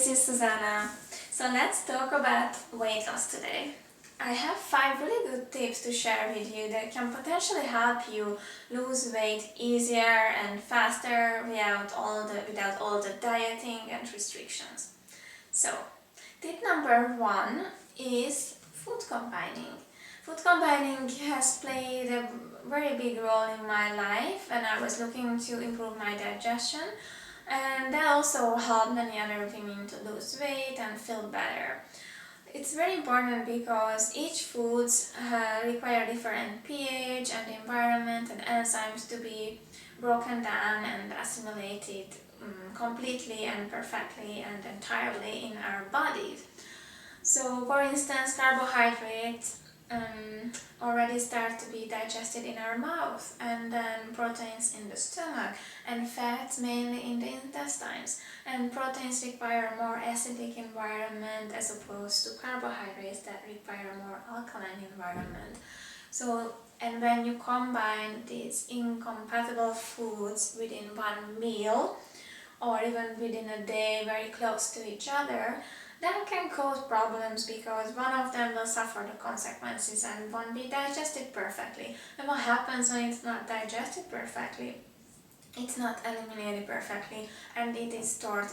is Susanna. So let's talk about weight loss today. I have 5 really good tips to share with you that can potentially help you lose weight easier and faster without all the dieting and restrictions. So, tip number 1 is food combining. Food combining has played a very big role in my life when I was looking to improve my digestion, and that also helped many other women to lose weight and feel better. It's very important because each foods require different pH and environment and enzymes to be broken down and assimilated completely and perfectly and entirely in our bodies. So, for instance, carbohydrates already start to be digested in our mouth, and then proteins in the stomach, and fats mainly in the intestines. And proteins require a more acidic environment as opposed to carbohydrates that require a more alkaline environment. So, and when you combine these incompatible foods within one meal, or even within a day very close to each other, that can cause problems because one of them will suffer the consequences and won't be digested perfectly. And what happens when it's not digested perfectly? It's not eliminated perfectly, and it is stored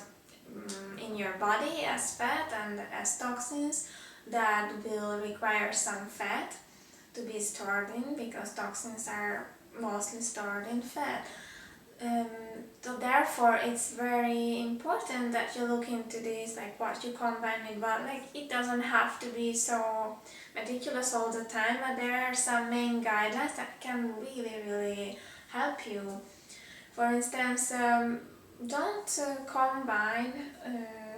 in your body as fat and as toxins that will require some fat to be stored in, because toxins are mostly stored in fat. Um, so therefore it's very important that you look into this, like what you combine with what. Like, it doesn't have to be so meticulous all the time, but there are some main guidelines that can really help you. For instance, don't combine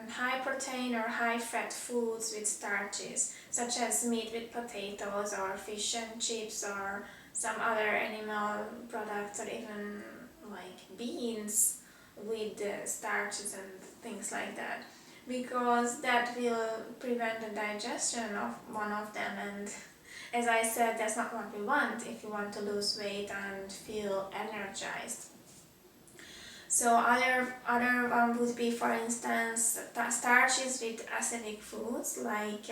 high protein or high fat foods with starches, such as meat with potatoes or fish and chips or some other animal products, or even like beans with starches and things like that, because that will prevent the digestion of one of them. And as I said, that's not what we want if you want to lose weight and feel energized. So other one would be, for instance, starches with acidic foods, like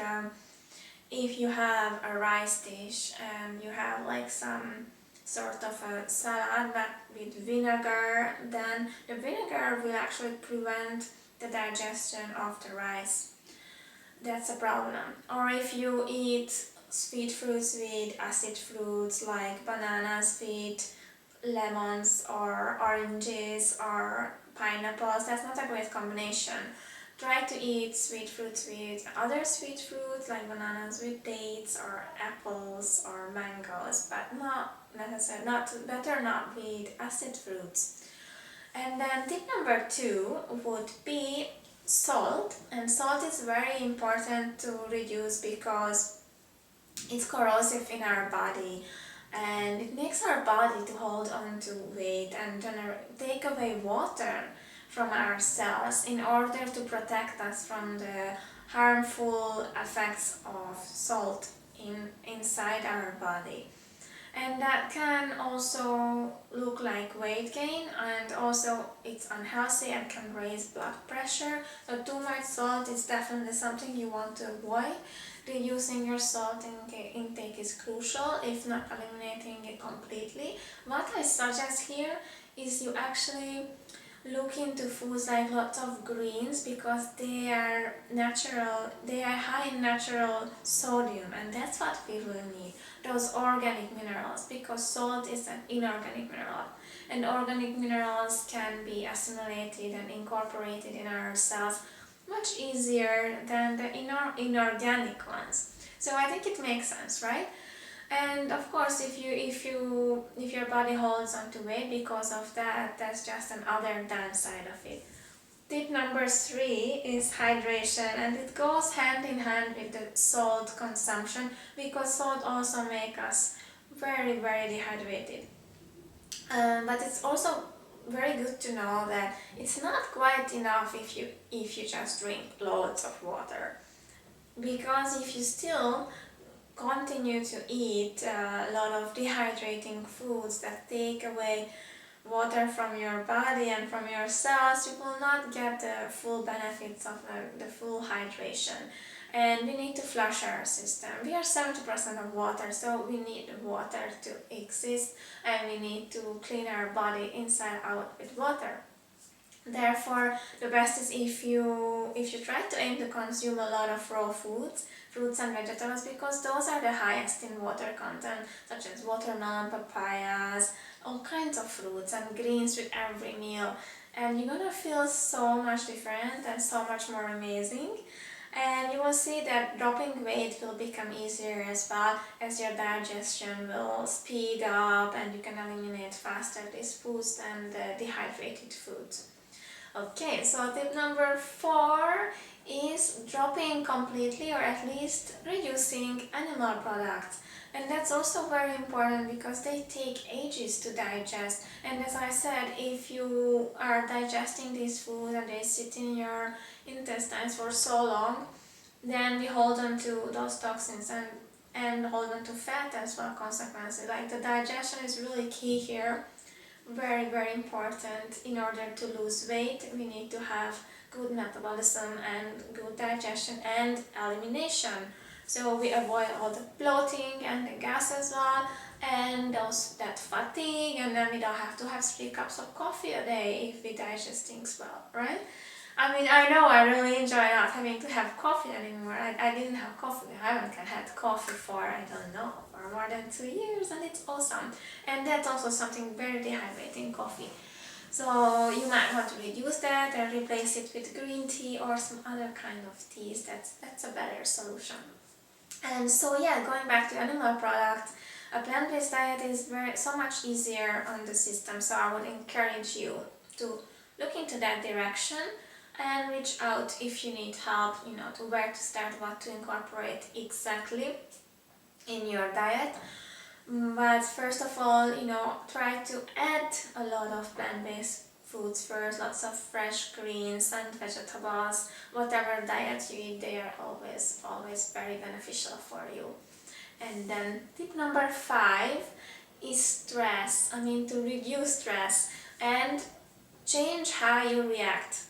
if you have a rice dish and you have like some sort of a salad but with vinegar, then the vinegar will actually prevent the digestion of the rice. That's a problem. Or if you eat sweet fruits with acid fruits like bananas with lemons or oranges or pineapples, that's not a great combination. Try to eat sweet fruits with other sweet fruits like bananas with dates or apples or mangoes, but better not with acid fruits. And then tip number 2 would be salt. And salt is very important to reduce because it's corrosive in our body, and it makes our body to hold on to weight and take away water from our cells in order to protect us from the harmful effects of salt inside our body. And that can also look like weight gain, and also it's unhealthy and can raise blood pressure. So too much salt is definitely something you want to avoid. Reducing your salt intake is crucial, if not eliminating it completely. What I suggest here is you actually look into foods like lots of greens, because they are high in natural sodium, and that's what we really need, those organic minerals, because salt is an inorganic mineral, and organic minerals can be assimilated and incorporated in our cells much easier than the inorganic ones. So I think it makes sense, right? And of course, if your body holds on to weight because of that, that's just another downside of it. Tip number 3 is hydration, and it goes hand in hand with the salt consumption, because salt also makes us very dehydrated. But it's also very good to know that it's not quite enough if you just drink loads of water, because if you still continue to eat a lot of dehydrating foods that take away water from your body and from your cells, you will not get the full benefits of the full hydration. And we need to flush our system. We are 70% of water, so we need water to exist, and we need to clean our body inside out with water. Therefore, the best is if you try to aim to consume a lot of raw foods, fruits and vegetables, because those are the highest in water content, such as watermelon, papayas, all kinds of fruits and greens with every meal. And you're gonna feel so much different and so much more amazing. And you will see that dropping weight will become easier as well, as your digestion will speed up and you can eliminate faster these foods than the dehydrated foods. Okay, so tip number 4 is dropping completely, or at least reducing animal products. And that's also very important because they take ages to digest. And as I said, if you are digesting these foods and they sit in your intestines for so long, then we hold on to those toxins and hold on to fat as well, consequently. Like, the digestion is really key here. Very, very important. In order to lose weight, we need to have good metabolism and good digestion and elimination. So we avoid all the bloating and the gas as well, and that fatigue, and then we don't have to have 3 cups of coffee a day if we digest things well, right? I mean, I know I really enjoy not having to have coffee anymore. I didn't have coffee. I haven't had coffee for, I don't know, for more than 2 years, and it's awesome. And that's also something very dehydrating, coffee. So you might want to reduce that and replace it with green tea or some other kind of teas. That's a better solution. And so yeah, going back to animal products, a plant-based diet is so much easier on the system. So I would encourage you to look into that direction and reach out if you need help, to where to start, what to incorporate exactly in your diet. But first of all, try to add a lot of plant-based foods first, lots of fresh greens and vegetables. Whatever diet you eat, they are always very beneficial for you. And then tip number 5 is stress. To reduce stress and change how you react.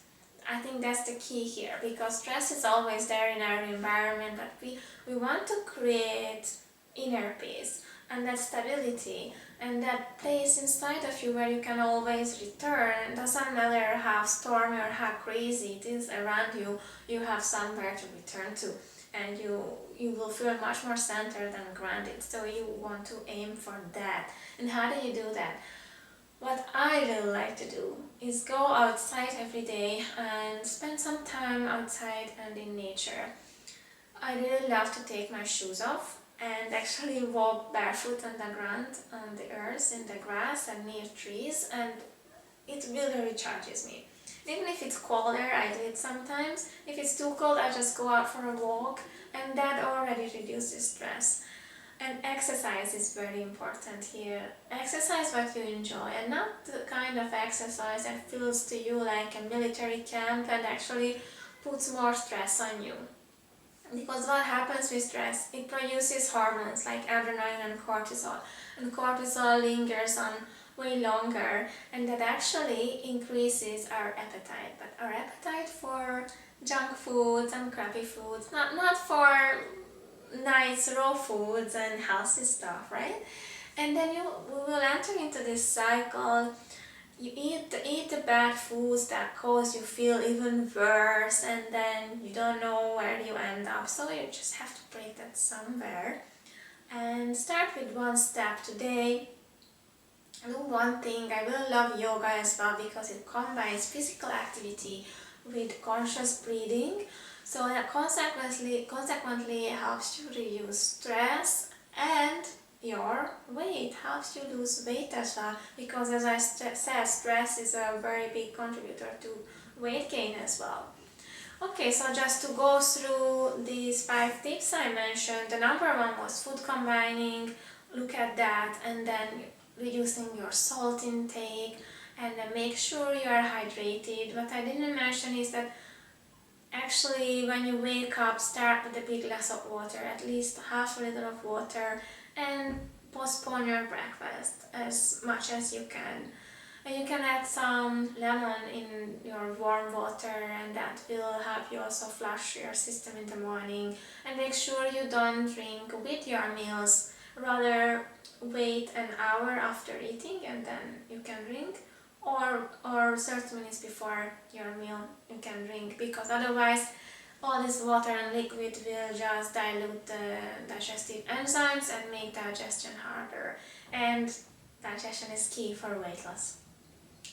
I think that's the key here, because stress is always there in our environment, but we want to create inner peace and that stability and that place inside of you where you can always return. It doesn't matter how stormy or how crazy it is around you, you have somewhere to return to, and you will feel much more centered and grounded. So you want to aim for that. And how do you do that? What I really like to do is go outside every day and spend some time outside and in nature. I really love to take my shoes off and actually walk barefoot on the ground, on the earth, in the grass and near trees, and it really recharges me. Even if it's colder, I do it sometimes. If it's too cold, I just go out for a walk, and that already reduces stress. And exercise is very important here. Exercise what you enjoy, and not the kind of exercise that feels to you like a military camp and actually puts more stress on you. Because what happens with stress, it produces hormones like adrenaline and cortisol. And cortisol lingers on way longer, and that actually increases our appetite. But our appetite for junk foods and crappy foods, not for nice raw foods and healthy stuff, right? And then we will enter into this cycle. You eat the bad foods that cause you feel even worse, and then you don't know where you end up. So you just have to break that somewhere and start with one step today. Do one thing. I really love yoga as well because it combines physical activity with conscious breathing. So that consequently helps you reduce stress, and your weight helps you lose weight as well, because as I said, stress is a very big contributor to weight gain as well. Okay, so just to go through these 5 tips I mentioned, the number 1 was food combining. Look at that, and then reducing your salt intake, and then make sure you are hydrated. What I didn't mention is that actually when you wake up, start with a big glass of water, at least half a liter of water, and postpone your breakfast as much as you can. And you can add some lemon in your warm water, and that will help you also flush your system in the morning. And make sure you don't drink with your meals, rather wait an hour after eating and then you can drink, or 30 minutes before your meal you can drink, because otherwise all this water and liquid will just dilute the digestive enzymes and make digestion harder. And digestion is key for weight loss.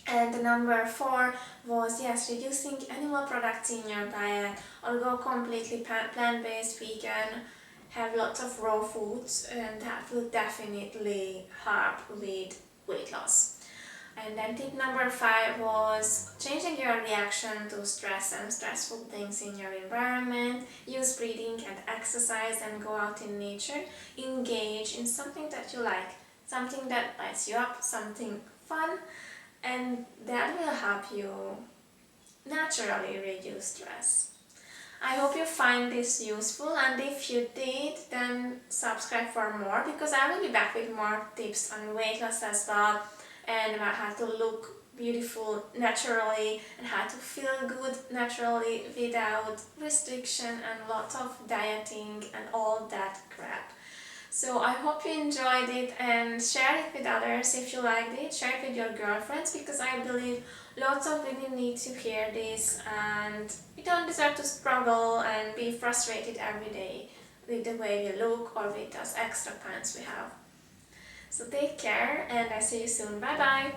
And the number 4 was, yes, reducing animal products in your diet, or go completely plant-based, vegan, have lots of raw foods, and that will definitely help with weight loss. And then tip number 5 was changing your reaction to stress and stressful things in your environment. Use breathing and exercise and go out in nature. Engage in something that you like, something that lights you up, something fun, and that will help you naturally reduce stress. I hope you find this useful, and if you did, then subscribe for more, because I will be back with more tips on weight loss as well, and about how to look beautiful naturally and how to feel good naturally without restriction and lots of dieting and all that crap. So I hope you enjoyed it, and share it with others if you liked it. Share it with your girlfriends, because I believe lots of women need to hear this, and we don't deserve to struggle and be frustrated every day with the way we look or with those extra pounds we have. So take care, and I see you soon. Bye bye!